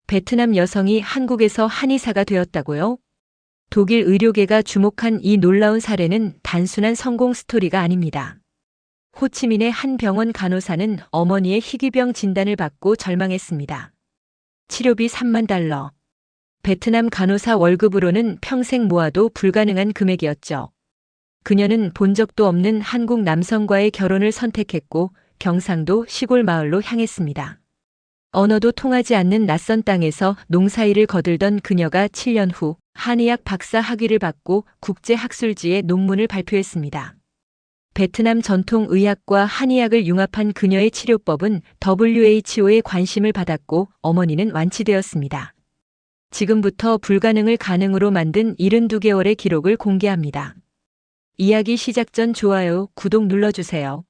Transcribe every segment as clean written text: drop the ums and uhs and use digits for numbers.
베트남 여성이 한국에서 한의사가 되었다고요? 독일 의료계가 주목한 이 놀라운 사례는 단순한 성공 스토리가 아닙니다. 호치민의 한 병원 간호사는 어머니의 희귀병 진단을 받고 절망했습니다. 치료비 3만 달러. 베트남 간호사 월급으로는 평생 모아도 불가능한 금액이었죠. 그녀는 본 적도 없는 한국 남성과의 결혼을 선택했고 경상도 시골 마을로 향했습니다. 언어도 통하지 않는 낯선 땅에서 농사일을 거들던 그녀가 7년 후 한의학 박사 학위를 받고 국제학술지에 논문을 발표했습니다. 베트남 전통 의학과 한의학을 융합한 그녀의 치료법은 WHO의 관심을 받았고 어머니는 완치되었습니다. 지금부터 불가능을 가능으로 만든 72개월의 기록을 공개합니다. 이야기 시작 전 좋아요, 구독 눌러주세요.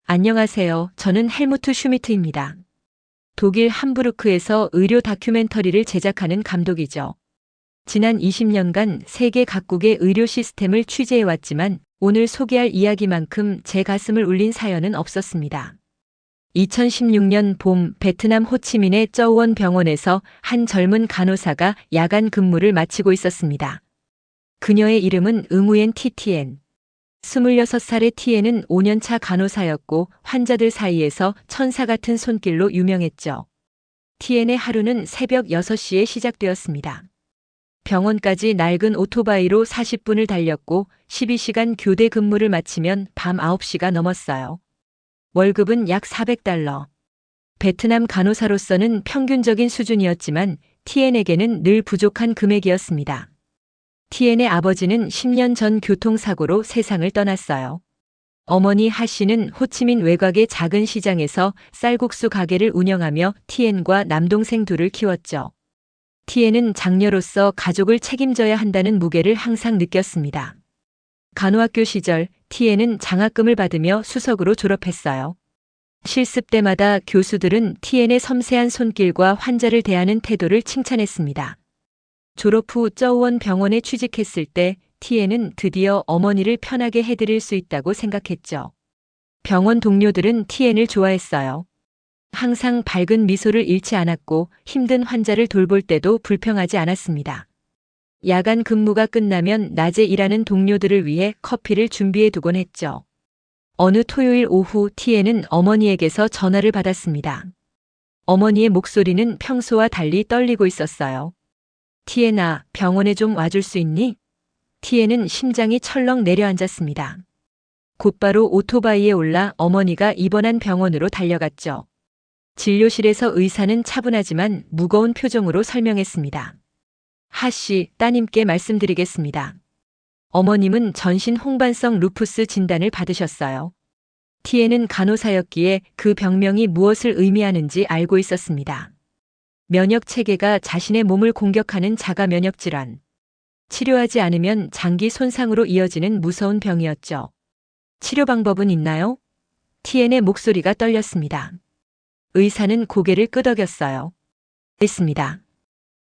안녕하세요. 저는 헬무트 슈미트입니다. 독일 함부르크에서 의료 다큐멘터리를 제작하는 감독이죠. 지난 20년간 세계 각국의 의료 시스템을 취재해왔지만 오늘 소개할 이야기만큼 제 가슴을 울린 사연은 없었습니다. 2016년 봄 베트남 호치민의 쩌우원 병원에서 한 젊은 간호사가 야간 근무를 마치고 있었습니다. 그녀의 이름은 응우엔 티티엔. 26살의 티엔은 5년차 간호사였고 환자들 사이에서 천사 같은 손길로 유명했죠. 티엔의 하루는 새벽 6시에 시작되었습니다. 병원까지 낡은 오토바이로 40분을 달렸고 12시간 교대 근무를 마치면 밤 9시가 넘었어요. 월급은 약 400달러. 베트남 간호사로서는 평균적인 수준이었지만 티엔에게는 늘 부족한 금액이었습니다. 티엔의 아버지는 10년 전 교통사고로 세상을 떠났어요. 어머니 하 씨는 호치민 외곽의 작은 시장에서 쌀국수 가게를 운영하며 티엔과 남동생 둘을 키웠죠. 티엔은 장녀로서 가족을 책임져야 한다는 무게를 항상 느꼈습니다. 간호학교 시절 티엔은 장학금을 받으며 수석으로 졸업했어요. 실습 때마다 교수들은 티엔의 섬세한 손길과 환자를 대하는 태도를 칭찬했습니다. 졸업 후 쩌우원 병원에 취직했을 때 티엔은 드디어 어머니를 편하게 해드릴 수 있다고 생각했죠. 병원 동료들은 티엔을 좋아했어요. 항상 밝은 미소를 잃지 않았고 힘든 환자를 돌볼 때도 불평하지 않았습니다. 야간 근무가 끝나면 낮에 일하는 동료들을 위해 커피를 준비해 두곤 했죠. 어느 토요일 오후 티엔은 어머니에게서 전화를 받았습니다. 어머니의 목소리는 평소와 달리 떨리고 있었어요. 티엔아, 병원에 좀 와줄 수 있니? 티엔은 심장이 철렁 내려앉았습니다. 곧바로 오토바이에 올라 어머니가 입원한 병원으로 달려갔죠. 진료실에서 의사는 차분하지만 무거운 표정으로 설명했습니다. 하씨, 따님께 말씀드리겠습니다. 어머님은 전신 홍반성 루푸스 진단을 받으셨어요. 티엔은 간호사였기에 그 병명이 무엇을 의미하는지 알고 있었습니다. 면역 체계가 자신의 몸을 공격하는 자가 면역 질환. 치료하지 않으면 장기 손상으로 이어지는 무서운 병이었죠. 치료 방법은 있나요? 티엔의 목소리가 떨렸습니다. 의사는 고개를 끄덕였어요. 있습니다.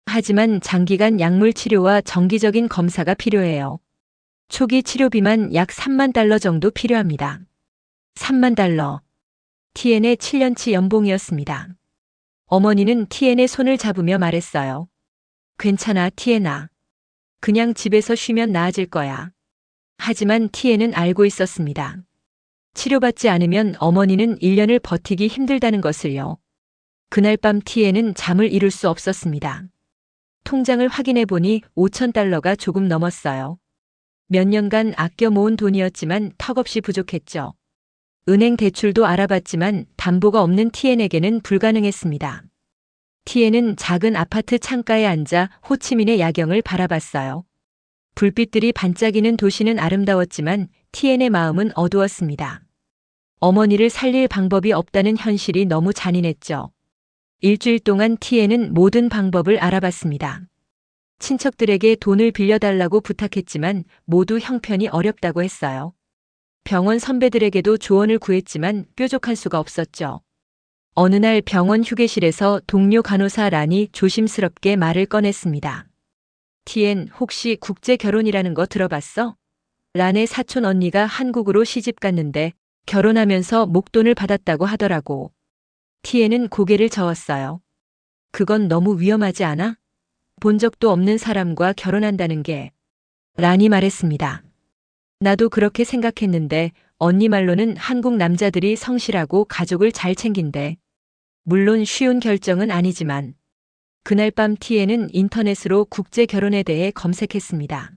하지만 장기간 약물 치료와 정기적인 검사가 필요해요. 초기 치료비만 약 3만 달러 정도 필요합니다. 3만 달러. 티엔의 7년치 연봉이었습니다. 어머니는 티엔의 손을 잡으며 말했어요. 괜찮아, 티엔아. 그냥 집에서 쉬면 나아질 거야. 하지만 티엔은 알고 있었습니다. 치료받지 않으면 어머니는 1년을 버티기 힘들다는 것을요. 그날 밤 티엔은 잠을 이룰 수 없었습니다. 통장을 확인해 보니 5천 달러가 조금 넘었어요. 몇 년간 아껴 모은 돈이었지만 턱없이 부족했죠. 은행 대출도 알아봤지만 담보가 없는 티엔에게는 불가능했습니다. 티엔은 작은 아파트 창가에 앉아 호치민의 야경을 바라봤어요. 불빛들이 반짝이는 도시는 아름다웠지만 티엔의 마음은 어두웠습니다. 어머니를 살릴 방법이 없다는 현실이 너무 잔인했죠. 일주일 동안 티엔은 모든 방법을 알아봤습니다. 친척들에게 돈을 빌려달라고 부탁했지만 모두 형편이 어렵다고 했어요. 병원 선배들에게도 조언을 구했지만 뾰족할 수가 없었죠. 어느 날 병원 휴게실에서 동료 간호사 란이 조심스럽게 말을 꺼냈습니다. 티엔, 혹시 국제 결혼이라는 거 들어봤어? 란의 사촌 언니가 한국으로 시집 갔는데 결혼하면서 목돈을 받았다고 하더라고. 티엔은 고개를 저었어요. 그건 너무 위험하지 않아? 본 적도 없는 사람과 결혼한다는 게. 라니 말했습니다. 나도 그렇게 생각했는데 언니 말로는 한국 남자들이 성실하고 가족을 잘 챙긴대. 물론 쉬운 결정은 아니지만. 그날 밤 티에는 인터넷으로 국제 결혼에 대해 검색했습니다.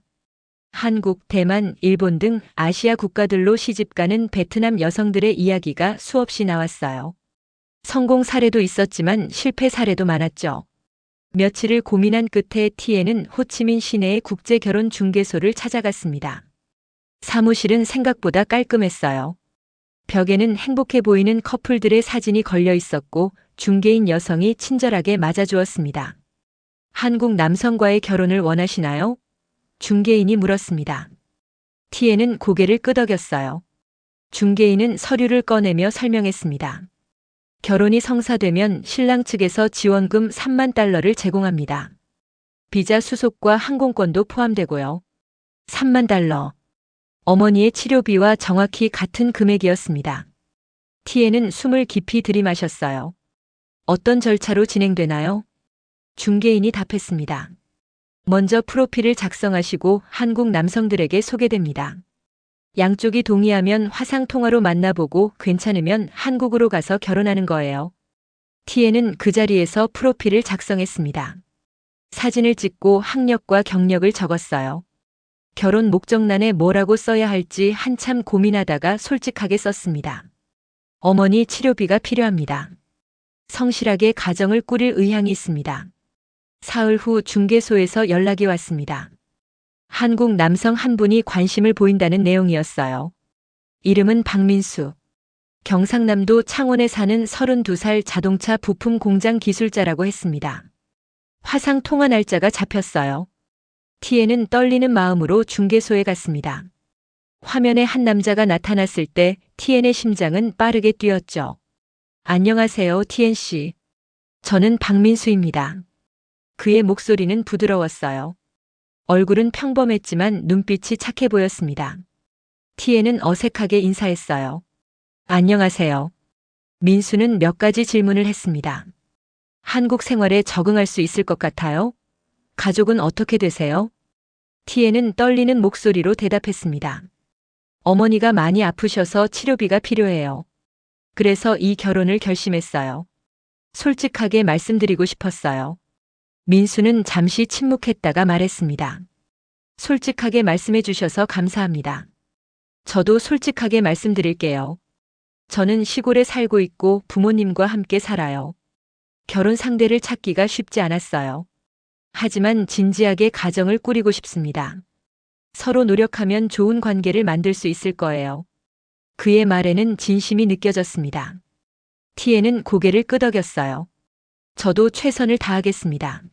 한국, 대만, 일본 등 아시아 국가들로 시집가는 베트남 여성들의 이야기가 수없이 나왔어요. 성공 사례도 있었지만 실패 사례도 많았죠. 며칠을 고민한 끝에 티에는 호치민 시내의 국제 결혼 중개소를 찾아갔습니다. 사무실은 생각보다 깔끔했어요. 벽에는 행복해 보이는 커플들의 사진이 걸려 있었고 중개인 여성이 친절하게 맞아주었습니다. 한국 남성과의 결혼을 원하시나요? 중개인이 물었습니다. 티에는 고개를 끄덕였어요. 중개인은 서류를 꺼내며 설명했습니다. 결혼이 성사되면 신랑 측에서 지원금 3만 달러를 제공합니다. 비자 수속과 항공권도 포함되고요. 3만 달러. 어머니의 치료비와 정확히 같은 금액이었습니다. 티에는 숨을 깊이 들이마셨어요. 어떤 절차로 진행되나요? 중개인이 답했습니다. 먼저 프로필을 작성하시고 한국 남성들에게 소개됩니다. 양쪽이 동의하면 화상통화로 만나보고 괜찮으면 한국으로 가서 결혼하는 거예요. 티에는 그 자리에서 프로필을 작성했습니다. 사진을 찍고 학력과 경력을 적었어요. 결혼 목적란에 뭐라고 써야 할지 한참 고민하다가 솔직하게 썼습니다. 어머니 치료비가 필요합니다. 성실하게 가정을 꾸릴 의향이 있습니다. 사흘 후 중개소에서 연락이 왔습니다. 한국 남성 한 분이 관심을 보인다는 내용이었어요. 이름은 박민수. 경상남도 창원에 사는 32살 자동차 부품 공장 기술자라고 했습니다. 화상 통화 날짜가 잡혔어요. 티에는 떨리는 마음으로 중개소에 갔습니다. 화면에 한 남자가 나타났을 때 티엔의 심장은 빠르게 뛰었죠. 안녕하세요, 티엔 씨. 저는 박민수입니다. 그의 목소리는 부드러웠어요. 얼굴은 평범했지만 눈빛이 착해 보였습니다. 티에는 어색하게 인사했어요. 안녕하세요. 민수는 몇 가지 질문을 했습니다. 한국 생활에 적응할 수 있을 것 같아요? 가족은 어떻게 되세요? 티에는 떨리는 목소리로 대답했습니다. 어머니가 많이 아프셔서 치료비가 필요해요. 그래서 이 결혼을 결심했어요. 솔직하게 말씀드리고 싶었어요. 민수는 잠시 침묵했다가 말했습니다. 솔직하게 말씀해 주셔서 감사합니다. 저도 솔직하게 말씀드릴게요. 저는 시골에 살고 있고 부모님과 함께 살아요. 결혼 상대를 찾기가 쉽지 않았어요. 하지만 진지하게 가정을 꾸리고 싶습니다. 서로 노력하면 좋은 관계를 만들 수 있을 거예요. 그의 말에는 진심이 느껴졌습니다. 티에는 고개를 끄덕였어요. 저도 최선을 다하겠습니다.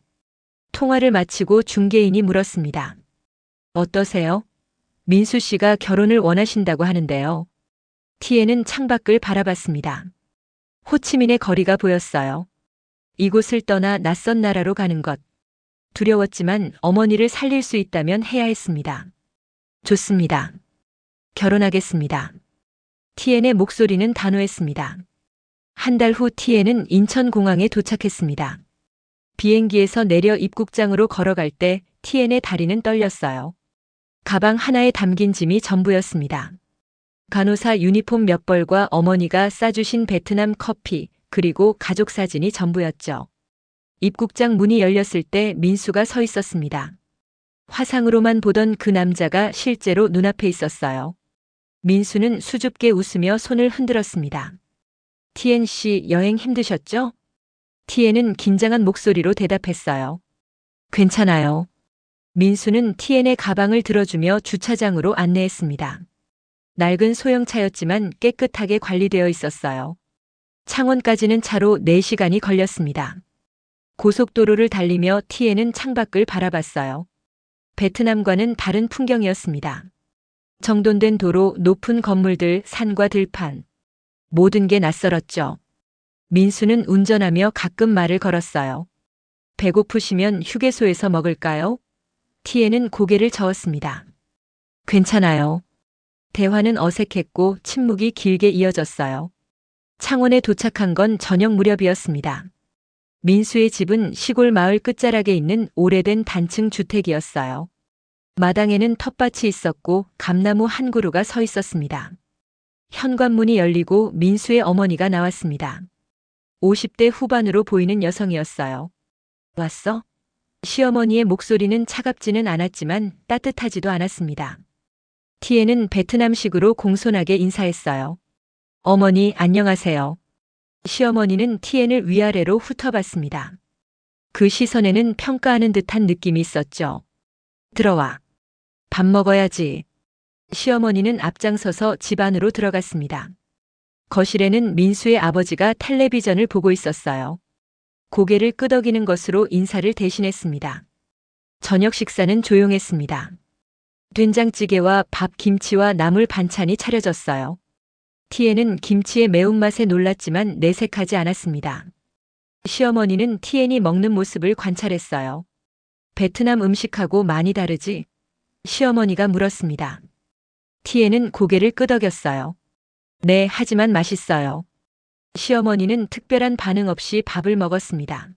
통화를 마치고 중개인이 물었습니다. 어떠세요? 민수 씨가 결혼을 원하신다고 하는데요. 티에는 창밖을 바라봤습니다. 호치민의 거리가 보였어요. 이곳을 떠나 낯선 나라로 가는 것. 두려웠지만 어머니를 살릴 수 있다면 해야 했습니다. 좋습니다. 결혼하겠습니다. 티엔의 목소리는 단호했습니다. 한 달 후 티엔은 인천공항에 도착했습니다. 비행기에서 내려 입국장으로 걸어갈 때 티엔의 다리는 떨렸어요. 가방 하나에 담긴 짐이 전부였습니다. 간호사 유니폼 몇 벌과 어머니가 싸주신 베트남 커피, 그리고 가족 사진이 전부였죠. 입국장 문이 열렸을 때 민수가 서 있었습니다. 화상으로만 보던 그 남자가 실제로 눈앞에 있었어요. 민수는 수줍게 웃으며 손을 흔들었습니다. 티엔 씨 여행 힘드셨죠? 티엔은 긴장한 목소리로 대답했어요. 괜찮아요. 민수는 티엔의 가방을 들어주며 주차장으로 안내했습니다. 낡은 소형차였지만 깨끗하게 관리되어 있었어요. 창원까지는 차로 4시간이 걸렸습니다. 고속도로를 달리며 티엔은 창밖을 바라봤어요. 베트남과는 다른 풍경이었습니다. 정돈된 도로, 높은 건물들, 산과 들판. 모든 게 낯설었죠. 민수는 운전하며 가끔 말을 걸었어요. 배고프시면 휴게소에서 먹을까요? 티에는 고개를 저었습니다. 괜찮아요. 대화는 어색했고 침묵이 길게 이어졌어요. 창원에 도착한 건 저녁 무렵이었습니다. 민수의 집은 시골 마을 끝자락에 있는 오래된 단층 주택이었어요. 마당에는 텃밭이 있었고 감나무 한 그루가 서 있었습니다. 현관문이 열리고 민수의 어머니가 나왔습니다. 50대 후반으로 보이는 여성이었어요. 왔어? 시어머니의 목소리는 차갑지는 않았지만 따뜻하지도 않았습니다. 티에는 베트남식으로 공손하게 인사했어요. 어머니 안녕하세요. 시어머니는 티엔을 위아래로 훑어봤습니다. 그 시선에는 평가하는 듯한 느낌이 있었죠. 들어와. 밥 먹어야지. 시어머니는 앞장서서 집 안으로 들어갔습니다. 거실에는 민수의 아버지가 텔레비전을 보고 있었어요. 고개를 끄덕이는 것으로 인사를 대신했습니다. 저녁 식사는 조용했습니다. 된장찌개와 밥, 김치와 나물 반찬이 차려졌어요. 티엔은 김치의 매운맛에 놀랐지만 내색하지 않았습니다. 시어머니는 티엔이 먹는 모습을 관찰했어요. 베트남 음식하고 많이 다르지? 시어머니가 물었습니다. 티엔은 고개를 끄덕였어요. 네, 하지만 맛있어요. 시어머니는 특별한 반응 없이 밥을 먹었습니다.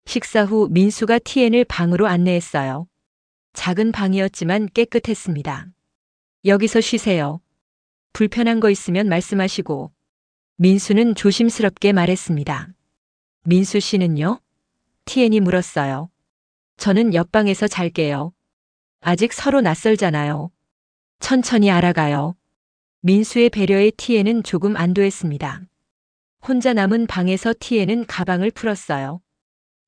식사 후 민수가 티엔을 방으로 안내했어요. 작은 방이었지만 깨끗했습니다. 여기서 쉬세요. 불편한 거 있으면 말씀하시고. 민수는 조심스럽게 말했습니다. 민수 씨는요? 티엔이 물었어요. 저는 옆방에서 잘게요. 아직 서로 낯설잖아요. 천천히 알아가요. 민수의 배려에 티엔은 조금 안도했습니다. 혼자 남은 방에서 티엔은 가방을 풀었어요.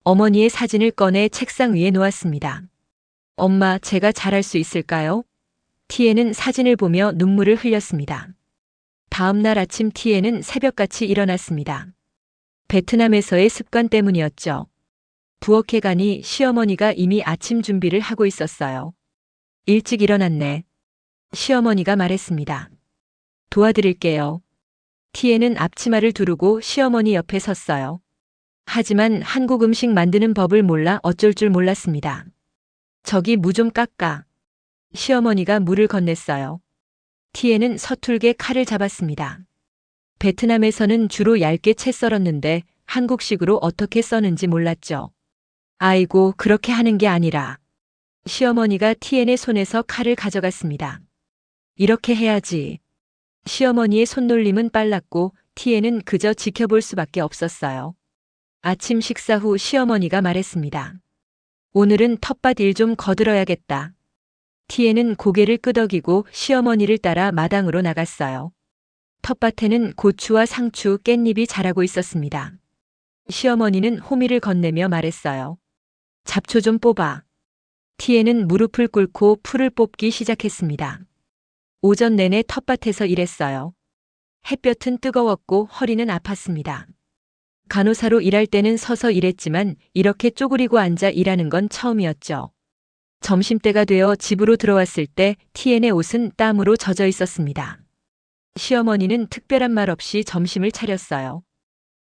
어머니의 사진을 꺼내 책상 위에 놓았습니다. 엄마, 제가 잘할 수 있을까요? 티엔은 사진을 보며 눈물을 흘렸습니다. 다음 날 아침 티엔은 새벽같이 일어났습니다. 베트남에서의 습관 때문이었죠. 부엌에 가니 시어머니가 이미 아침 준비를 하고 있었어요. 일찍 일어났네. 시어머니가 말했습니다. 도와드릴게요. 티엔은 앞치마를 두르고 시어머니 옆에 섰어요. 하지만 한국 음식 만드는 법을 몰라 어쩔 줄 몰랐습니다. 저기 무 좀 깎아. 시어머니가 물을 건넸어요. 티엔은 서툴게 칼을 잡았습니다. 베트남에서는 주로 얇게 채 썰었는데 한국식으로 어떻게 써는지 몰랐죠. 아이고, 그렇게 하는 게 아니라. 시어머니가 티엔의 손에서 칼을 가져갔습니다. 이렇게 해야지. 시어머니의 손놀림은 빨랐고 티엔은 그저 지켜볼 수밖에 없었어요. 아침 식사 후 시어머니가 말했습니다. 오늘은 텃밭 일 좀 거들어야겠다. 티엔은 고개를 끄덕이고 시어머니를 따라 마당으로 나갔어요. 텃밭에는 고추와 상추, 깻잎이 자라고 있었습니다. 시어머니는 호미를 건네며 말했어요. 잡초 좀 뽑아. 티엔은 무릎을 꿇고 풀을 뽑기 시작했습니다. 오전 내내 텃밭에서 일했어요. 햇볕은 뜨거웠고 허리는 아팠습니다. 간호사로 일할 때는 서서 일했지만 이렇게 쪼그리고 앉아 일하는 건 처음이었죠. 점심때가 되어 집으로 들어왔을 때 티엔의 옷은 땀으로 젖어 있었습니다. 시어머니는 특별한 말 없이 점심을 차렸어요.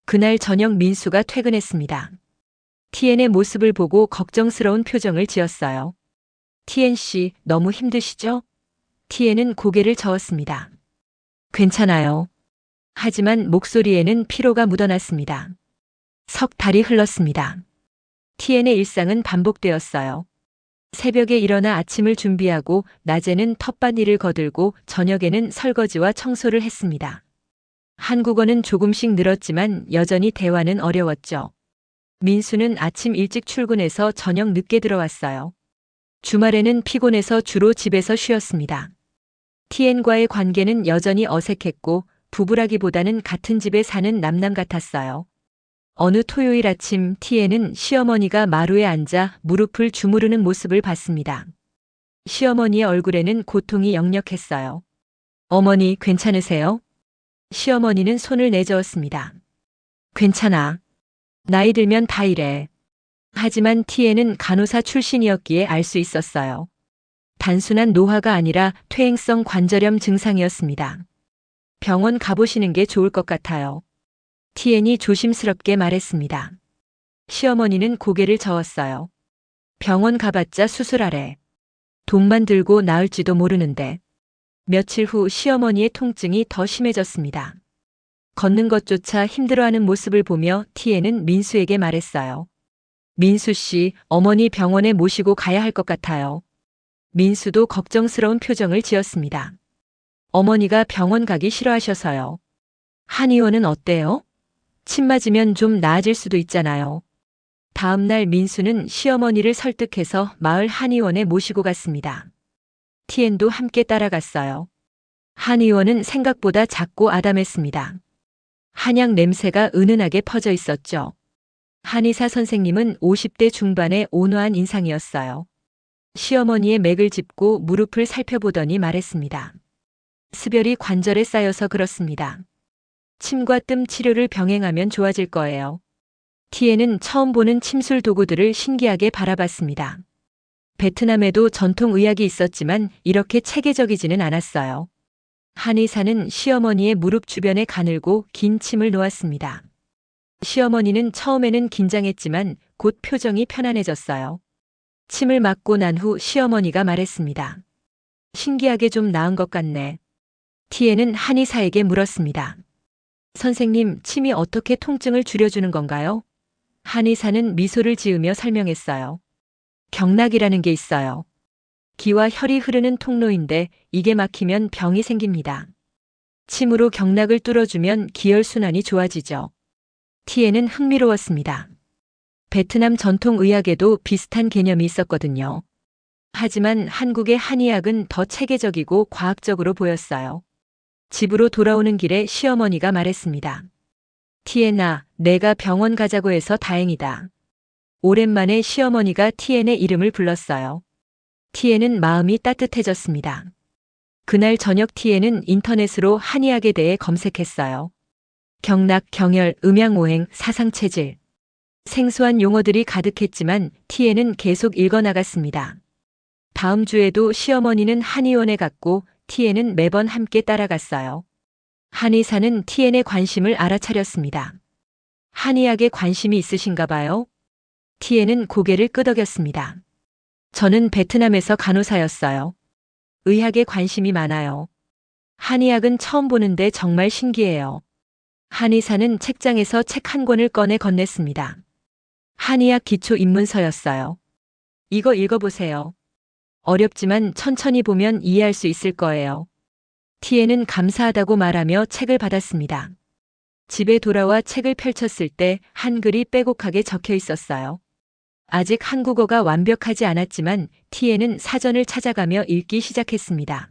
그날 저녁 민수가 퇴근했습니다. 티엔의 모습을 보고 걱정스러운 표정을 지었어요. 티엔 씨, 너무 힘드시죠? 티엔은 고개를 저었습니다. 괜찮아요. 하지만 목소리에는 피로가 묻어났습니다. 석 달이 흘렀습니다. 티엔의 일상은 반복되었어요. 새벽에 일어나 아침을 준비하고 낮에는 텃밭 일을 거들고 저녁에는 설거지와 청소를 했습니다. 한국어는 조금씩 늘었지만 여전히 대화는 어려웠죠. 민수는 아침 일찍 출근해서 저녁 늦게 들어왔어요. 주말에는 피곤해서 주로 집에서 쉬었습니다. 티엔과의 관계는 여전히 어색했고 부부라기보다는 같은 집에 사는 남남 같았어요. 어느 토요일 아침 티엔은 시어머니가 마루에 앉아 무릎을 주무르는 모습을 봤습니다. 시어머니의 얼굴에는 고통이 역력했어요. 어머니, 괜찮으세요? 시어머니는 손을 내저었습니다. 괜찮아. 나이 들면 다 이래. 하지만 티엔은 간호사 출신이었기에 알 수 있었어요. 단순한 노화가 아니라 퇴행성 관절염 증상이었습니다. 병원 가보시는 게 좋을 것 같아요. 티엔이 조심스럽게 말했습니다. 시어머니는 고개를 저었어요. 병원 가봤자 수술하래. 돈만 들고 나을지도 모르는데. 며칠 후 시어머니의 통증이 더 심해졌습니다. 걷는 것조차 힘들어하는 모습을 보며 티에는 민수에게 말했어요. 민수 씨, 어머니 병원에 모시고 가야 할 것 같아요. 민수도 걱정스러운 표정을 지었습니다. 어머니가 병원 가기 싫어하셔서요. 한의원은 어때요? 침 맞으면 좀 나아질 수도 있잖아요. 다음 날 민수는 시어머니를 설득해서 마을 한의원에 모시고 갔습니다. 티엔도 함께 따라갔어요. 한의원은 생각보다 작고 아담했습니다. 한약 냄새가 은은하게 퍼져 있었죠. 한의사 선생님은 50대 중반의 온화한 인상이었어요. 시어머니의 맥을 짚고 무릎을 살펴보더니 말했습니다. 습열이 관절에 쌓여서 그렇습니다. 침과 뜸 치료를 병행하면 좋아질 거예요. 티에는 처음 보는 침술 도구들을 신기하게 바라봤습니다. 베트남에도 전통 의학이 있었지만 이렇게 체계적이지는 않았어요. 한의사는 시어머니의 무릎 주변에 가늘고 긴 침을 놓았습니다. 시어머니는 처음에는 긴장했지만 곧 표정이 편안해졌어요. 침을 맞고 난 후 시어머니가 말했습니다. 신기하게 좀 나은 것 같네. 티에는 한의사에게 물었습니다. 선생님, 침이 어떻게 통증을 줄여주는 건가요? 한의사는 미소를 지으며 설명했어요. 경락이라는 게 있어요. 기와 혈이 흐르는 통로인데 이게 막히면 병이 생깁니다. 침으로 경락을 뚫어주면 기혈순환이 좋아지죠. 티에는 흥미로웠습니다. 베트남 전통 의학에도 비슷한 개념이 있었거든요. 하지만 한국의 한의학은 더 체계적이고 과학적으로 보였어요. 집으로 돌아오는 길에 시어머니가 말했습니다. 티에나, 내가 병원 가자고 해서 다행이다. 오랜만에 시어머니가 티엔의 이름을 불렀어요. 티엔은 마음이 따뜻해졌습니다. 그날 저녁 티엔은 인터넷으로 한의학에 대해 검색했어요. 경락, 경혈, 음양오행, 사상체질. 생소한 용어들이 가득했지만 티엔은 계속 읽어나갔습니다. 다음 주에도 시어머니는 한의원에 갔고 티엔은 매번 함께 따라갔어요. 한의사는 티엔의 관심을 알아차렸습니다. 한의학에 관심이 있으신가 봐요? 티엔은 고개를 끄덕였습니다. 저는 베트남에서 간호사였어요. 의학에 관심이 많아요. 한의학은 처음 보는데 정말 신기해요. 한의사는 책장에서 책 한 권을 꺼내 건넸습니다. 한의학 기초 입문서였어요. 이거 읽어보세요. 어렵지만 천천히 보면 이해할 수 있을 거예요. 티에는 감사하다고 말하며 책을 받았습니다. 집에 돌아와 책을 펼쳤을 때 한글이 빼곡하게 적혀 있었어요. 아직 한국어가 완벽하지 않았지만 티엔은 사전을 찾아가며 읽기 시작했습니다.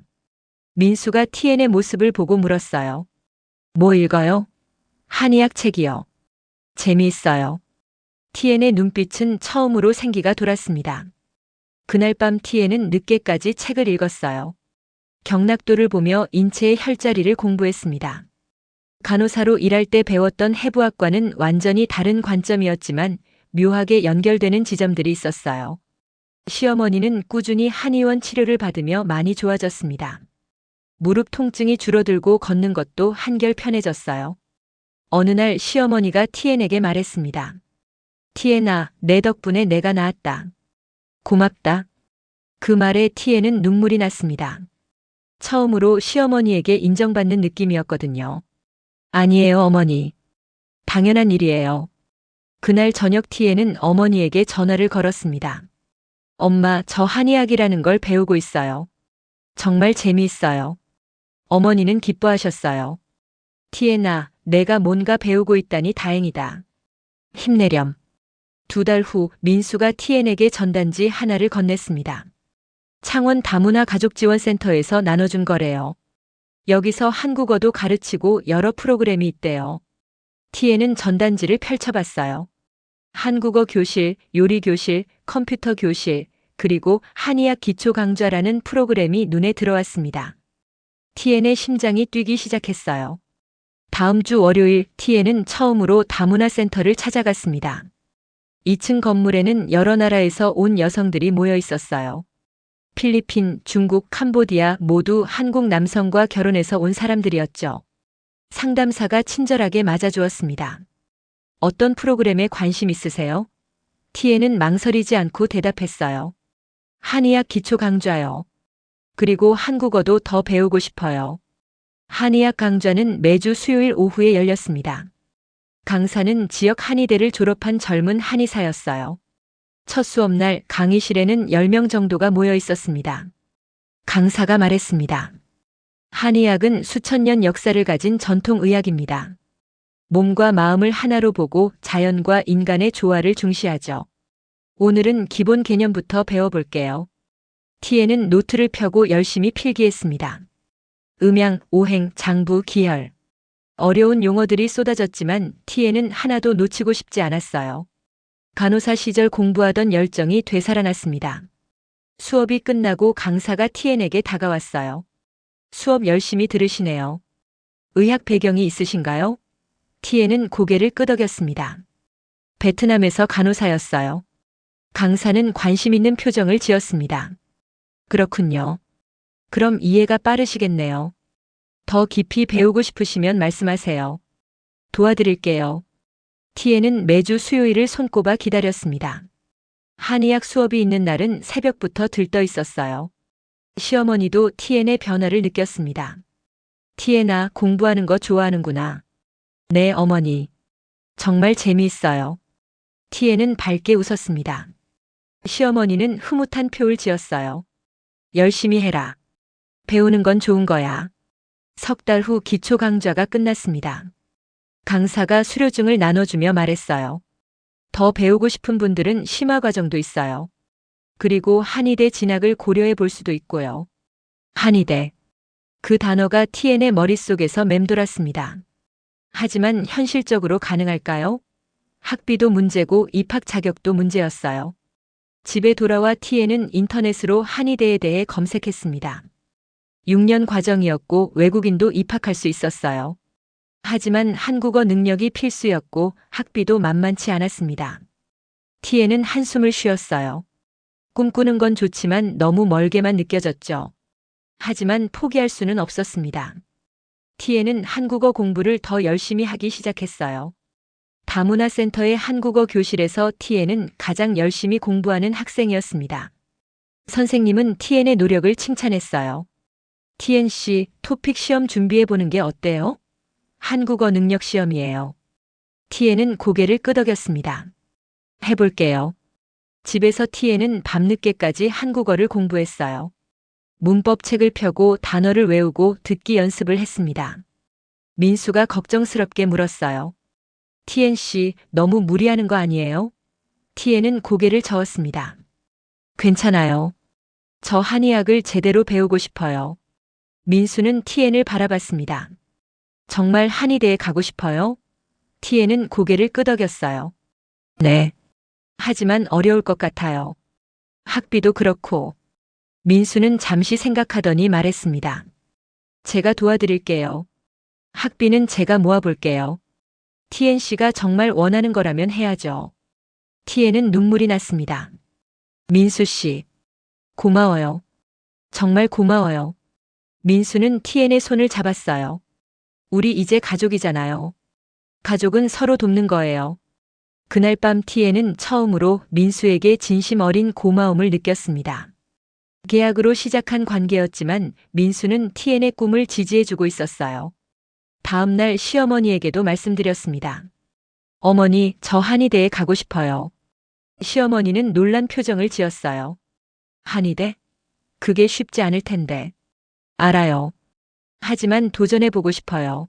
민수가 티엔의 모습을 보고 물었어요. 뭐 읽어요? 한의학 책이요. 재미있어요. 티엔의 눈빛은 처음으로 생기가 돌았습니다. 그날 밤 티엔은 늦게까지 책을 읽었어요. 경락도를 보며 인체의 혈자리를 공부했습니다. 간호사로 일할 때 배웠던 해부학과는 완전히 다른 관점이었지만 묘하게 연결되는 지점들이 있었어요. 시어머니는 꾸준히 한의원 치료를 받으며 많이 좋아졌습니다. 무릎 통증이 줄어들고 걷는 것도 한결 편해졌어요. 어느 날 시어머니가 티엔에게 말했습니다. 티엔아, 내 덕분에 내가 나았다. 고맙다. 그 말에 티엔은 눈물이 났습니다. 처음으로 시어머니에게 인정받는 느낌이었거든요. 아니에요, 어머니. 당연한 일이에요. 그날 저녁 티에는 어머니에게 전화를 걸었습니다. 엄마, 저 한의학이라는 걸 배우고 있어요. 정말 재미있어요. 어머니는 기뻐하셨어요. 티에나, 내가 뭔가 배우고 있다니 다행이다. 힘내렴. 2달 후 민수가 티엔에게 전단지 하나를 건넸습니다. 창원 다문화 가족지원센터에서 나눠준 거래요. 여기서 한국어도 가르치고 여러 프로그램이 있대요. 티에는 전단지를 펼쳐봤어요. 한국어 교실, 요리 교실, 컴퓨터 교실, 그리고 한의학 기초 강좌라는 프로그램이 눈에 들어왔습니다. 티엔의 심장이 뛰기 시작했어요. 다음 주 월요일 티엔은 처음으로 다문화 센터를 찾아갔습니다. 2층 건물에는 여러 나라에서 온 여성들이 모여 있었어요. 필리핀, 중국, 캄보디아 모두 한국 남성과 결혼해서 온 사람들이었죠. 상담사가 친절하게 맞아주었습니다. 어떤 프로그램에 관심 있으세요? 티에는 망설이지 않고 대답했어요. 한의학 기초 강좌요. 그리고 한국어도 더 배우고 싶어요. 한의학 강좌는 매주 수요일 오후에 열렸습니다. 강사는 지역 한의대를 졸업한 젊은 한의사였어요. 첫 수업날 강의실에는 10명 정도가 모여 있었습니다. 강사가 말했습니다. 한의학은 수천 년 역사를 가진 전통의학입니다. 몸과 마음을 하나로 보고 자연과 인간의 조화를 중시하죠. 오늘은 기본 개념부터 배워볼게요. 티에는 노트를 펴고 열심히 필기했습니다. 음양, 오행, 장부, 기혈. 어려운 용어들이 쏟아졌지만 티에는 하나도 놓치고 싶지 않았어요. 간호사 시절 공부하던 열정이 되살아났습니다. 수업이 끝나고 강사가 티엔에게 다가왔어요. 수업 열심히 들으시네요. 의학 배경이 있으신가요? 티엔은 고개를 끄덕였습니다. 베트남에서 간호사였어요. 강사는 관심 있는 표정을 지었습니다. 그렇군요. 그럼 이해가 빠르시겠네요. 더 깊이 배우고 싶으시면 말씀하세요. 도와드릴게요. 티에는 매주 수요일을 손꼽아 기다렸습니다. 한의학 수업이 있는 날은 새벽부터 들떠 있었어요. 시어머니도 티엔의 변화를 느꼈습니다. 티엔아, 공부하는 거 좋아하는구나. 네, 어머니. 정말 재미있어요. 티엔은 밝게 웃었습니다. 시어머니는 흐뭇한 표를 지었어요. 열심히 해라. 배우는 건 좋은 거야. 석 달 후 기초 강좌가 끝났습니다. 강사가 수료증을 나눠주며 말했어요. 더 배우고 싶은 분들은 심화 과정도 있어요. 그리고 한의대 진학을 고려해 볼 수도 있고요. 한의대. 그 단어가 티엔의 머릿속에서 맴돌았습니다. 하지만 현실적으로 가능할까요? 학비도 문제고 입학 자격도 문제였어요. 집에 돌아와 티엔은 인터넷으로 한의대에 대해 검색했습니다. 6년 과정이었고 외국인도 입학할 수 있었어요. 하지만 한국어 능력이 필수였고 학비도 만만치 않았습니다. 티엔은 한숨을 쉬었어요. 꿈꾸는 건 좋지만 너무 멀게만 느껴졌죠. 하지만 포기할 수는 없었습니다. 티엔은 한국어 공부를 더 열심히 하기 시작했어요. 다문화센터의 한국어 교실에서 티엔은 가장 열심히 공부하는 학생이었습니다. 선생님은 티엔의 노력을 칭찬했어요. 티엔 씨, 토픽 시험 준비해보는 게 어때요? 한국어 능력 시험이에요. 티엔은 고개를 끄덕였습니다. 해볼게요. 집에서 티엔은 밤늦게까지 한국어를 공부했어요. 문법 책을 펴고 단어를 외우고 듣기 연습을 했습니다. 민수가 걱정스럽게 물었어요. 티엔 씨, 너무 무리하는 거 아니에요? 티엔은 고개를 저었습니다. 괜찮아요. 저 한의학을 제대로 배우고 싶어요. 민수는 티엔을 바라봤습니다. 정말 한의대에 가고 싶어요? 티엔은 고개를 끄덕였어요. 네. 하지만 어려울 것 같아요. 학비도 그렇고. 민수는 잠시 생각하더니 말했습니다. 제가 도와드릴게요. 학비는 제가 모아볼게요. 티엔 씨가 정말 원하는 거라면 해야죠. 티엔은 눈물이 났습니다. 민수 씨. 고마워요. 정말 고마워요. 민수는 티엔의 손을 잡았어요. 우리 이제 가족이잖아요. 가족은 서로 돕는 거예요. 그날 밤 티엔은 처음으로 민수에게 진심 어린 고마움을 느꼈습니다. 계약으로 시작한 관계였지만 민수는 티엔의 꿈을 지지해주고 있었어요. 다음 날 시어머니에게도 말씀드렸습니다. 어머니, 저 한의대에 가고 싶어요. 시어머니는 놀란 표정을 지었어요. 한의대? 그게 쉽지 않을 텐데. 알아요. 하지만 도전해보고 싶어요.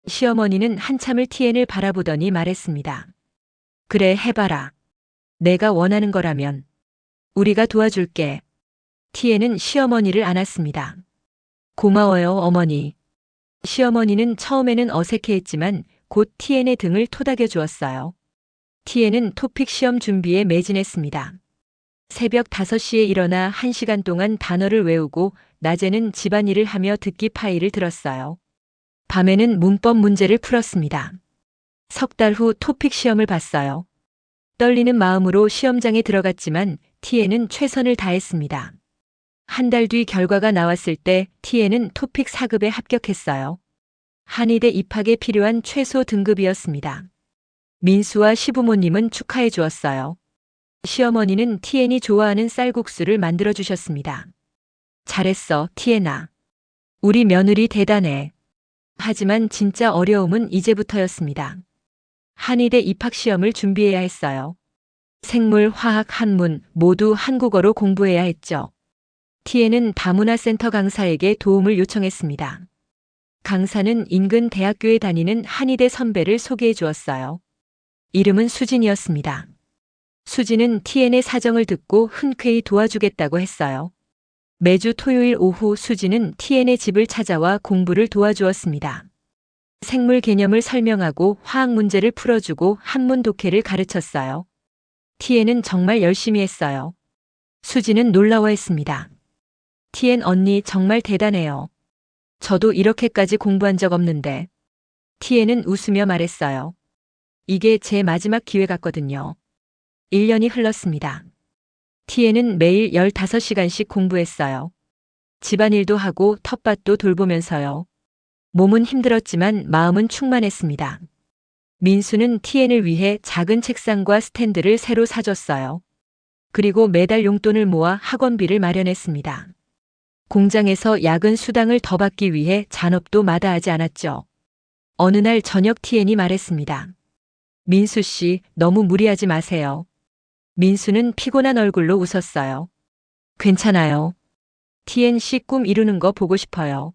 시어머니는 한참을 티엔을 바라보더니 말했습니다. 그래, 해봐라. 내가 원하는 거라면. 우리가 도와줄게. 티엔은 시어머니를 안았습니다. 고마워요, 어머니. 시어머니는 처음에는 어색해했지만 곧 티엔의 등을 토닥여 주었어요. 티엔은 토픽 시험 준비에 매진했습니다. 새벽 5시에 일어나 1시간 동안 단어를 외우고 낮에는 집안일을 하며 듣기 파일을 들었어요. 밤에는 문법 문제를 풀었습니다. 석 달 후 토픽 시험을 봤어요. 떨리는 마음으로 시험장에 들어갔지만 티엔은 최선을 다했습니다. 한 달 뒤 결과가 나왔을 때 티엔은 토픽 4급에 합격했어요. 한의대 입학에 필요한 최소 등급이었습니다. 민수와 시부모님은 축하해 주었어요. 시어머니는 티엔이 좋아하는 쌀국수를 만들어 주셨습니다. 잘했어, 티엔아. 우리 며느리 대단해. 하지만 진짜 어려움은 이제부터였습니다. 한의대 입학시험을 준비해야 했어요. 생물, 화학, 한문 모두 한국어로 공부해야 했죠. 티에는 다문화센터 강사에게 도움을 요청했습니다. 강사는 인근 대학교에 다니는 한의대 선배를 소개해 주었어요. 이름은 수진이었습니다. 수진은 티엔의 사정을 듣고 흔쾌히 도와주겠다고 했어요. 매주 토요일 오후 수진은 티엔의 집을 찾아와 공부를 도와주었습니다. 생물 개념을 설명하고 화학 문제를 풀어주고 한문 독해를 가르쳤어요. 티엔은 정말 열심히 했어요. 수진은 놀라워했습니다. 티엔 언니 정말 대단해요. 저도 이렇게까지 공부한 적 없는데. 티엔은 웃으며 말했어요. 이게 제 마지막 기회 같거든요. 1년이 흘렀습니다. 티엔은 매일 15시간씩 공부했어요. 집안일도 하고 텃밭도 돌보면서요. 몸은 힘들었지만 마음은 충만했습니다. 민수는 티엔을 위해 작은 책상과 스탠드를 새로 사줬어요. 그리고 매달 용돈을 모아 학원비를 마련했습니다. 공장에서 야근 수당을 더 받기 위해 잔업도 마다하지 않았죠. 어느 날 저녁 티엔이 말했습니다. 민수 씨, 너무 무리하지 마세요. 민수는 피곤한 얼굴로 웃었어요. 괜찮아요. 티엔 씨 꿈 이루는 거 보고 싶어요.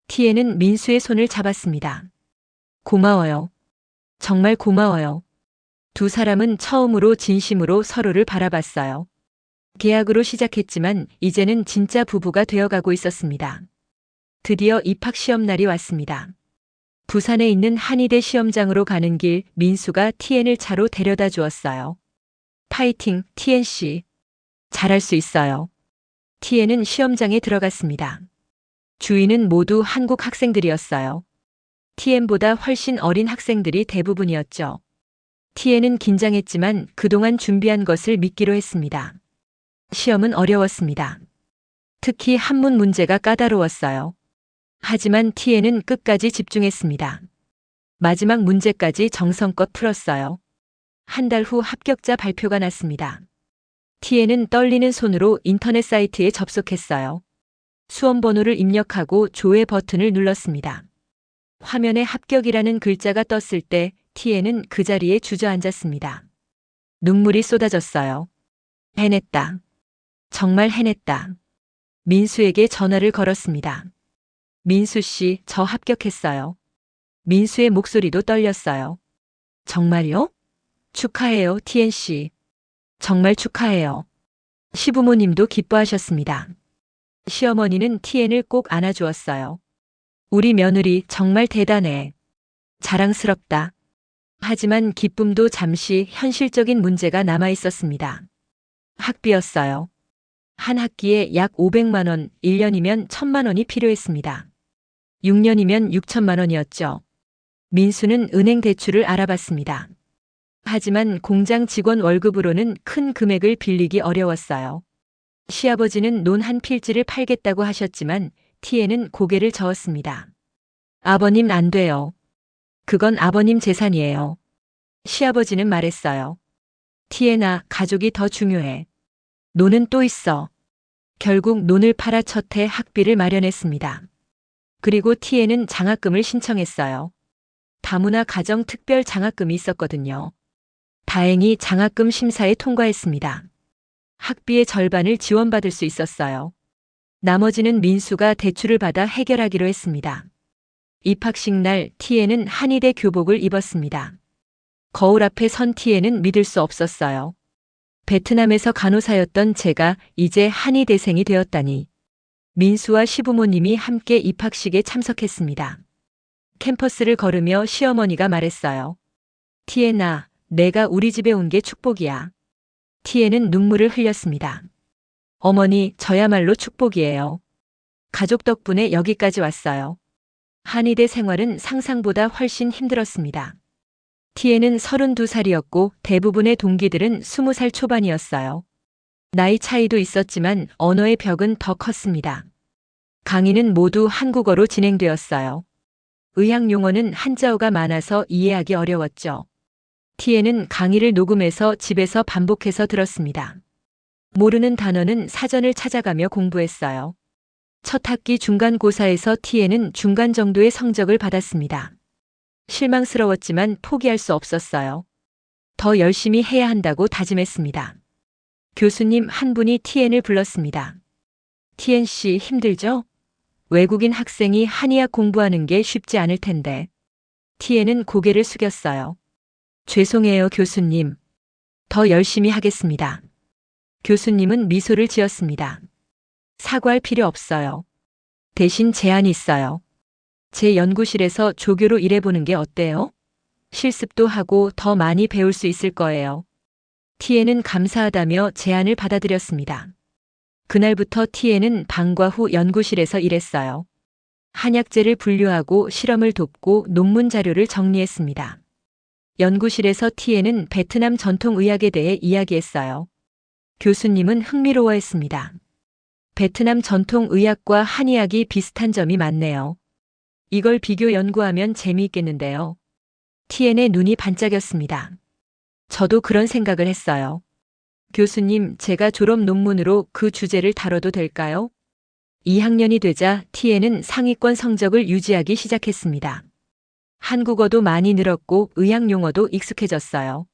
티엔은 민수의 손을 잡았습니다. 고마워요. 정말 고마워요. 두 사람은 처음으로 진심으로 서로를 바라봤어요. 계약으로 시작했지만 이제는 진짜 부부가 되어가고 있었습니다. 드디어 입학 시험 날이 왔습니다. 부산에 있는 한의대 시험장으로 가는 길 민수가 티엔을 차로 데려다 주었어요. 파이팅, 티엔 씨. 잘할 수 있어요. 티엔은 시험장에 들어갔습니다. 주인은 모두 한국 학생들이었어요. 티엔보다 훨씬 어린 학생들이 대부분이었죠. 티엔은 긴장했지만 그동안 준비한 것을 믿기로 했습니다. 시험은 어려웠습니다. 특히 한문 문제가 까다로웠어요. 하지만 티엔은 끝까지 집중했습니다. 마지막 문제까지 정성껏 풀었어요. 한 달 후 합격자 발표가 났습니다. 티엔은 떨리는 손으로 인터넷 사이트에 접속했어요. 수험 번호를 입력하고 조회 버튼을 눌렀습니다. 화면에 합격이라는 글자가 떴을 때 티엔은 그 자리에 주저앉았습니다. 눈물이 쏟아졌어요. 해냈다. 정말 해냈다. 민수에게 전화를 걸었습니다. 민수 씨, 저 합격했어요. 민수의 목소리도 떨렸어요. 정말요? 축하해요, 티엔 씨. 정말 축하해요. 시부모님도 기뻐하셨습니다. 시어머니는 티엔을 꼭 안아주었어요. 우리 며느리 정말 대단해. 자랑스럽다. 하지만 기쁨도 잠시 현실적인 문제가 남아 있었습니다. 학비였어요. 한 학기에 약 500만 원, 1년이면 1000만 원이 필요했습니다. 6년이면 6천만 원이었죠. 민수는 은행 대출을 알아봤습니다. 하지만 공장 직원 월급으로는 큰 금액을 빌리기 어려웠어요. 시아버지는 논 한 필지를 팔겠다고 하셨지만 티엔은 고개를 저었습니다. 아버님 안 돼요. 그건 아버님 재산이에요. 시아버지는 말했어요. 티엔아, 가족이 더 중요해. 논은 또 있어. 결국 논을 팔아 첫 해 학비를 마련했습니다. 그리고 티엔은 장학금을 신청했어요. 다문화 가정 특별 장학금이 있었거든요. 다행히 장학금 심사에 통과했습니다. 학비의 절반을 지원받을 수 있었어요. 나머지는 민수가 대출을 받아 해결하기로 했습니다. 입학식 날 티엔은 한의대 교복을 입었습니다. 거울 앞에 선 티엔은 믿을 수 없었어요. 베트남에서 간호사였던 제가 이제 한의대생이 되었다니. 민수와 시부모님이 함께 입학식에 참석했습니다. 캠퍼스를 걸으며 시어머니가 말했어요. 티엔아, 내가 우리 집에 온 게 축복이야. 티엔은 눈물을 흘렸습니다. 어머니, 저야말로 축복이에요. 가족 덕분에 여기까지 왔어요. 한의대 생활은 상상보다 훨씬 힘들었습니다. 티엔은 32살이었고 대부분의 동기들은 20살 초반이었어요. 나이 차이도 있었지만 언어의 벽은 더 컸습니다. 강의는 모두 한국어로 진행되었어요. 의학 용어는 한자어가 많아서 이해하기 어려웠죠. 티엔은 강의를 녹음해서 집에서 반복해서 들었습니다. 모르는 단어는 사전을 찾아가며 공부했어요. 첫 학기 중간고사에서 T에는 중간 정도의 성적을 받았습니다. 실망스러웠지만 포기할 수 없었어요. 더 열심히 해야 한다고 다짐했습니다. 교수님 한 분이 T엔을 불렀습니다. T엔 씨 힘들죠? 외국인 학생이 한의학 공부하는 게 쉽지 않을 텐데. T엔은 고개를 숙였어요. 죄송해요, 교수님. 더 열심히 하겠습니다. 교수님은 미소를 지었습니다. 사과할 필요 없어요. 대신 제안이 있어요. 제 연구실에서 조교로 일해보는 게 어때요? 실습도 하고 더 많이 배울 수 있을 거예요. T엔은 감사하다며 제안을 받아들였습니다. 그날부터 T엔은 방과 후 연구실에서 일했어요. 한약재를 분류하고 실험을 돕고 논문 자료를 정리했습니다. 연구실에서 T엔은 베트남 전통의학에 대해 이야기했어요. 교수님은 흥미로워했습니다. 베트남 전통의학과 한의학이 비슷한 점이 많네요. 이걸 비교 연구하면 재미있겠는데요. T엔의 눈이 반짝였습니다. 저도 그런 생각을 했어요. 교수님, 제가 졸업 논문으로 그 주제를 다뤄도 될까요? 2학년이 되자 T엔은 상위권 성적을 유지하기 시작했습니다. 한국어도 많이 늘었고 의학 용어도 익숙해졌어요.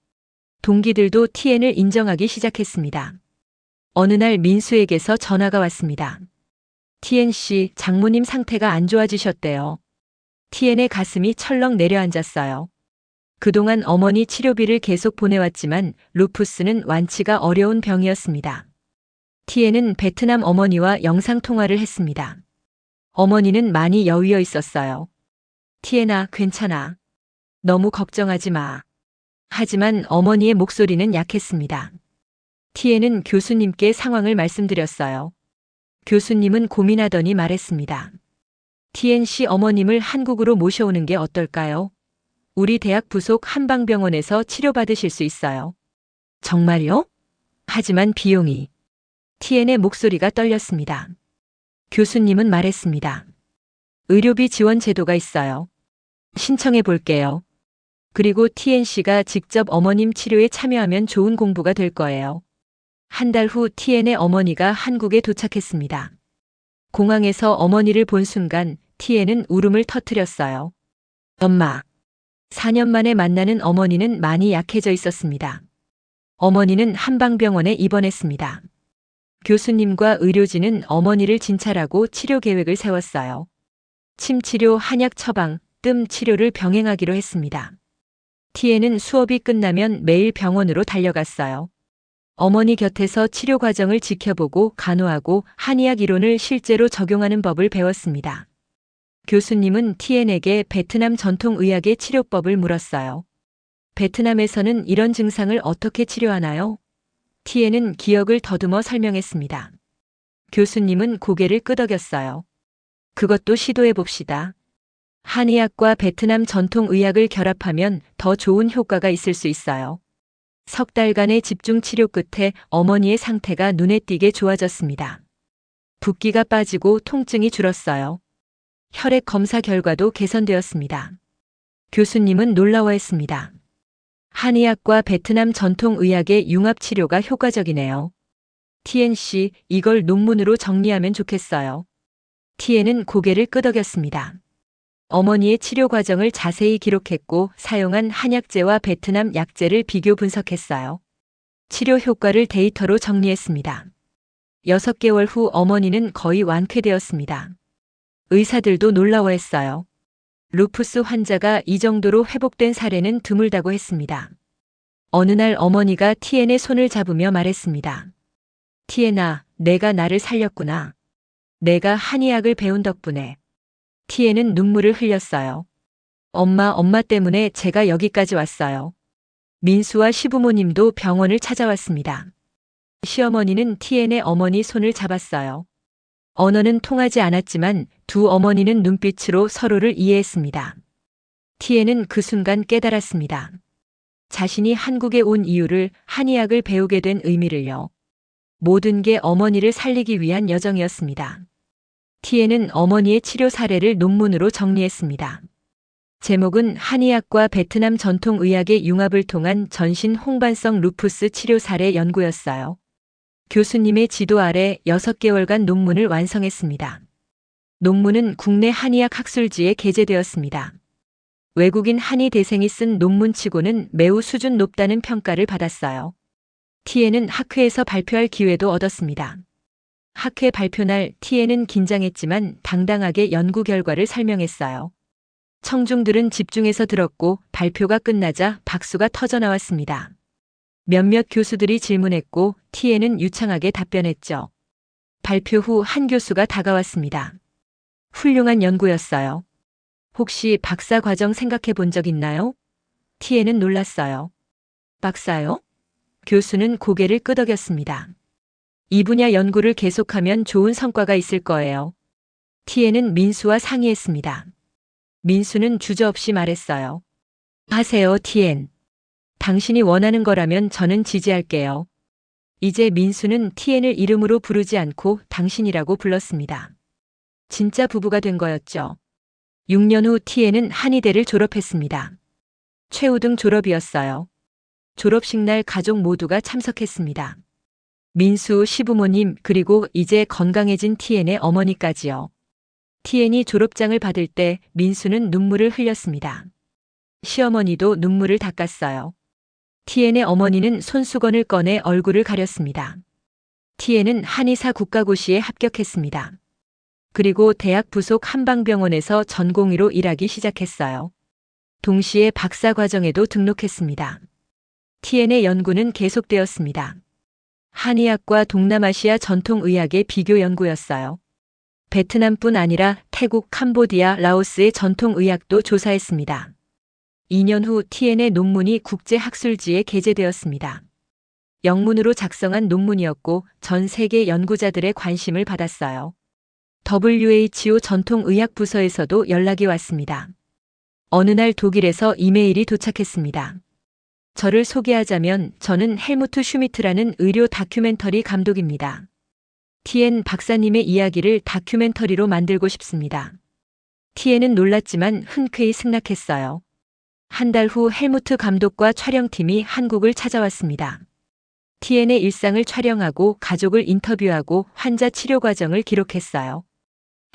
동기들도 T엔을 인정하기 시작했습니다. 어느 날 민수에게서 전화가 왔습니다. T엔 씨, 장모님 상태가 안 좋아지셨대요. T엔의 가슴이 철렁 내려앉았어요. 그동안 어머니 치료비를 계속 보내왔지만 루푸스는 완치가 어려운 병이었습니다. T엔은 베트남 어머니와 영상통화를 했습니다. 어머니는 많이 여위어 있었어요. T엔아, 괜찮아. 너무 걱정하지 마. 하지만 어머니의 목소리는 약했습니다. T엔은 교수님께 상황을 말씀드렸어요. 교수님은 고민하더니 말했습니다. T엔 씨 어머님을 한국으로 모셔오는 게 어떨까요? 우리 대학 부속 한방병원에서 치료받으실 수 있어요. 정말요? 하지만 비용이. T엔의 목소리가 떨렸습니다. 교수님은 말했습니다. 의료비 지원 제도가 있어요. 신청해 볼게요. 그리고 T엔 씨가 직접 어머님 치료에 참여하면 좋은 공부가 될 거예요. 한 달 후 T엔의 어머니가 한국에 도착했습니다. 공항에서 어머니를 본 순간 T엔은 울음을 터뜨렸어요. 엄마. 4년 만에 만나는 어머니는 많이 약해져 있었습니다. 어머니는 한방병원에 입원했습니다. 교수님과 의료진은 어머니를 진찰하고 치료 계획을 세웠어요. 침치료, 한약 처방, 뜸 치료를 병행하기로 했습니다. T엔은 수업이 끝나면 매일 병원으로 달려갔어요. 어머니 곁에서 치료 과정을 지켜보고 간호하고 한의학 이론을 실제로 적용하는 법을 배웠습니다. 교수님은 T엔에게 베트남 전통의학의 치료법을 물었어요. 베트남에서는 이런 증상을 어떻게 치료하나요? T엔은 기억을 더듬어 설명했습니다. 교수님은 고개를 끄덕였어요. 그것도 시도해 봅시다. 한의학과 베트남 전통의학을 결합하면 더 좋은 효과가 있을 수 있어요. 석 달간의 집중 치료 끝에 어머니의 상태가 눈에 띄게 좋아졌습니다. 붓기가 빠지고 통증이 줄었어요. 혈액 검사 결과도 개선되었습니다. 교수님은 놀라워했습니다. 한의학과 베트남 전통의학의 융합 치료가 효과적이네요. T엔 씨, 이걸 논문으로 정리하면 좋겠어요. T엔은 고개를 끄덕였습니다. 어머니의 치료 과정을 자세히 기록했고 사용한 한약재와 베트남 약재를 비교 분석했어요. 치료 효과를 데이터로 정리했습니다. 6개월 후 어머니는 거의 완쾌되었습니다. 의사들도 놀라워했어요. 루푸스 환자가 이 정도로 회복된 사례는 드물다고 했습니다. 어느 날 어머니가 T엔의 손을 잡으며 말했습니다. T엔아, 내가 나를 살렸구나. 내가 한의학을 배운 덕분에. T엔은 눈물을 흘렸어요. 엄마 때문에 제가 여기까지 왔어요. 민수와 시부모님도 병원을 찾아왔습니다. 시어머니는 T엔의 어머니 손을 잡았어요. 언어는 통하지 않았지만 두 어머니는 눈빛으로 서로를 이해했습니다. T엔은 그 순간 깨달았습니다. 자신이 한국에 온 이유를 한의학을 배우게 된 의미를요. 모든 게 어머니를 살리기 위한 여정이었습니다. T엔은 어머니의 치료 사례를 논문으로 정리했습니다. 제목은 한의학과 베트남 전통의학의 융합을 통한 전신 홍반성 루푸스 치료 사례 연구였어요. 교수님의 지도 아래 6개월간 논문을 완성했습니다. 논문은 국내 한의학 학술지에 게재되었습니다. 외국인 한의 대생이 쓴 논문치고는 매우 수준 높다는 평가를 받았어요. T에는 학회에서 발표할 기회도 얻었습니다. 학회 발표날 T에는 긴장했지만 당당하게 연구 결과를 설명했어요. 청중들은 집중해서 들었고 발표가 끝나자 박수가 터져 나왔습니다. 몇몇 교수들이 질문했고 T에는 유창하게 답변했죠. 발표 후 한 교수가 다가왔습니다. 훌륭한 연구였어요. 혹시 박사 과정 생각해 본 적 있나요? T에는 놀랐어요. 박사요? 교수는 고개를 끄덕였습니다. 이 분야 연구를 계속하면 좋은 성과가 있을 거예요. T에는 민수와 상의했습니다. 민수는 주저없이 말했어요. 하세요, T엔. 당신이 원하는 거라면 저는 지지할게요. 이제 민수는 T엔을 이름으로 부르지 않고 당신이라고 불렀습니다. 진짜 부부가 된 거였죠. 6년 후 T엔은 한의대를 졸업했습니다. 최우등 졸업이었어요. 졸업식 날 가족 모두가 참석했습니다. 민수 시부모님 그리고 이제 건강해진 T엔의 어머니까지요. T엔이 졸업장을 받을 때 민수는 눈물을 흘렸습니다. 시어머니도 눈물을 닦았어요. T엔의 어머니는 손수건을 꺼내 얼굴을 가렸습니다. T엔은 한의사 국가고시에 합격했습니다. 그리고 대학 부속 한방병원에서 전공의로 일하기 시작했어요. 동시에 박사 과정에도 등록했습니다. T엔의 연구는 계속되었습니다. 한의학과 동남아시아 전통의학의 비교 연구였어요. 베트남뿐 아니라 태국, 캄보디아, 라오스의 전통의학도 조사했습니다. 2년 후 T엔의 논문이 국제학술지에 게재되었습니다. 영문으로 작성한 논문이었고 전 세계 연구자들의 관심을 받았어요. WHO 전통의학부서에서도 연락이 왔습니다. 어느 날 독일에서 이메일이 도착했습니다. 저를 소개하자면 저는 헬무트 슈미트라는 의료 다큐멘터리 감독입니다. T엔 박사님의 이야기를 다큐멘터리로 만들고 싶습니다. T엔은 놀랐지만 흔쾌히 승낙했어요. 한 달 후 헬무트 감독과 촬영팀이 한국을 찾아왔습니다. T엔의 일상을 촬영하고 가족을 인터뷰하고 환자 치료 과정을 기록했어요.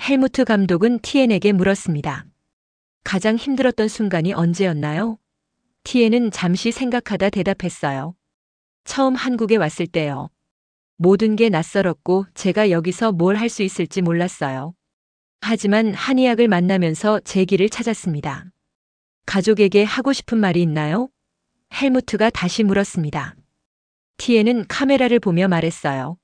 헬무트 감독은 T엔에게 물었습니다. 가장 힘들었던 순간이 언제였나요? T엔은 잠시 생각하다 대답했어요. 처음 한국에 왔을 때요. 모든 게 낯설었고 제가 여기서 뭘 할 수 있을지 몰랐어요. 하지만 한의학을 만나면서 제 길을 찾았습니다. 가족에게 하고 싶은 말이 있나요? 헬무트가 다시 물었습니다. T엔은 카메라를 보며 말했어요.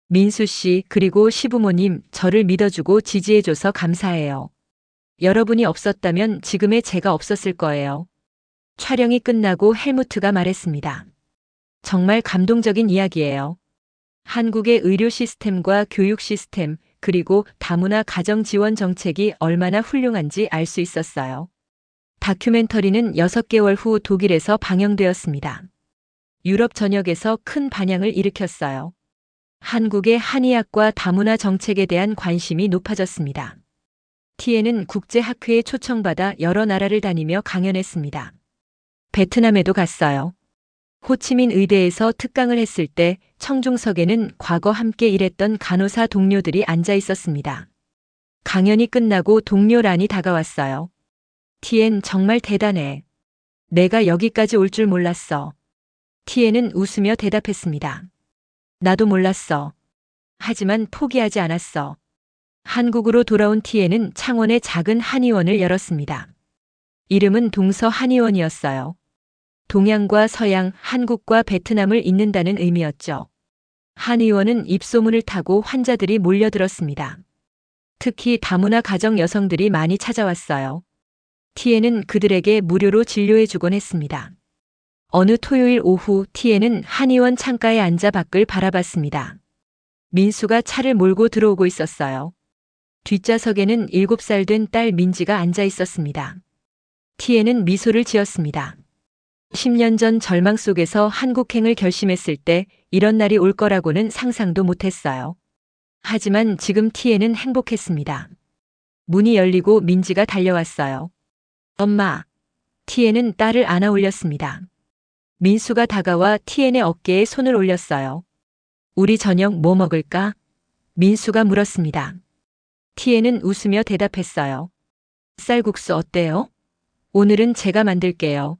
민수 씨 그리고 시부모님 저를 믿어주고 지지해줘서 감사해요. 여러분이 없었다면 지금의 제가 없었을 거예요. 촬영이 끝나고 헬무트가 말했습니다. 정말 감동적인 이야기예요. 한국의 의료 시스템과 교육 시스템 그리고 다문화 가정 지원 정책이 얼마나 훌륭한지 알 수 있었어요. 다큐멘터리는 6개월 후 독일에서 방영되었습니다. 유럽 전역에서 큰 반향을 일으켰어요. 한국의 한의학과 다문화 정책에 대한 관심이 높아졌습니다. T엔은 국제학회에 초청받아 여러 나라를 다니며 강연했습니다. 베트남에도 갔어요. 호치민 의대에서 특강을 했을 때 청중석에는 과거 함께 일했던 간호사 동료들이 앉아 있었습니다. 강연이 끝나고 동료 란이 다가왔어요. T엔 정말 대단해. 내가 여기까지 올 줄 몰랐어. T엔은 웃으며 대답했습니다. 나도 몰랐어. 하지만 포기하지 않았어. 한국으로 돌아온 T엔은 창원에 작은 한의원을 열었습니다. 이름은 동서 한의원이었어요. 동양과 서양, 한국과 베트남을 잇는다는 의미였죠. 한의원은 입소문을 타고 환자들이 몰려들었습니다. 특히 다문화 가정 여성들이 많이 찾아왔어요. T엔은 그들에게 무료로 진료해주곤 했습니다. 어느 토요일 오후 T엔은 한의원 창가에 앉아 밖을 바라봤습니다. 민수가 차를 몰고 들어오고 있었어요. 뒷좌석에는 7살 된 딸 민지가 앉아 있었습니다. T엔은 미소를 지었습니다. 10년 전 절망 속에서 한국행을 결심했을 때 이런 날이 올 거라고는 상상도 못했어요. 하지만 지금 T엔은 행복했습니다. 문이 열리고 민지가 달려왔어요. 엄마. T엔은 딸을 안아 올렸습니다. 민수가 다가와 T엔의 어깨에 손을 올렸어요. 우리 저녁 뭐 먹을까? 민수가 물었습니다. 티에는 웃으며 대답했어요. 쌀국수 어때요? 오늘은 제가 만들게요.